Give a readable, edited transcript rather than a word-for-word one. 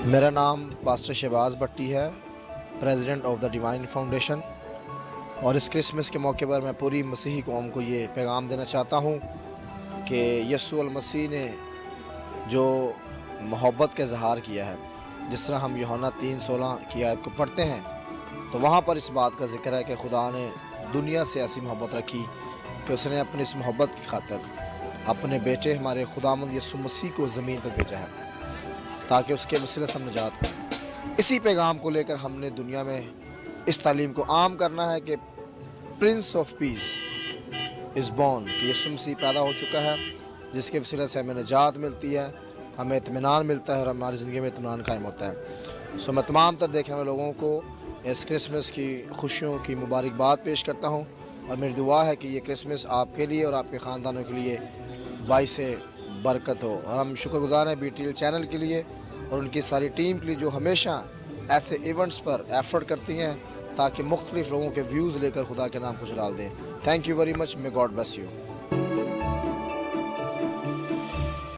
میرا نام پاسٹر شہباز بٹی ہے، president of the divine foundation, اور اس کرسمس کے موقع پر میں پوری مسیحی قوم کو یہ پیغام دینا چاہتا ہوں کہ یسوع المسیح نے جو محبت کا اظہار کیا ہے، جس طرح ہم یوحنا 3:16 کی آیت کو پڑھتے ہیں تو وہاں پر اس بات کا ذکر ہے کہ خدا نے دنیا سے ایسی محبت رکھی کہ اس نے اپنی اس محبت کی خاطر اپنے بیٹے ہمارے خداوند یسوع مسیح کو زمین پر بھیجا ہے تاکہ اس کے وسیلے سے ہم نجات پائیں۔ اسی پیغام کو لے کر ہم نے دنیا میں اس تعلیم کو عام کرنا ہے کہ prince of peace is born, کہ یسوع مسیح پیدا ہو چکا ہے، جس کے وسیلے سے ہمیں نجات ملتی ہے، ہمیں اطمینان ملتا ہے اور ہماری زندگی میں اطمینان قائم ہوتا ہے۔ میں تمام تر دیکھنے والے لوگوں کو اس کرسمس کی خوشیوں کی مبارکباد پیش کرتا ہوں، اور میری دعا ہے کہ یہ کرسمس آپ کے لیے اور آپ کے خاندانوں کے لیے باعث برکت ہو۔ اور ہم شکر گزار ہیں BTL چینل کے لیے اور ان کی ساری ٹیم کے لیے جو ہمیشہ ایسے ایونٹس پر ایفرٹ کرتی ہیں تاکہ مختلف لوگوں کے ویوز لے کر خدا کے نام کو جلال دیں۔ Thank you very much, may God bless you.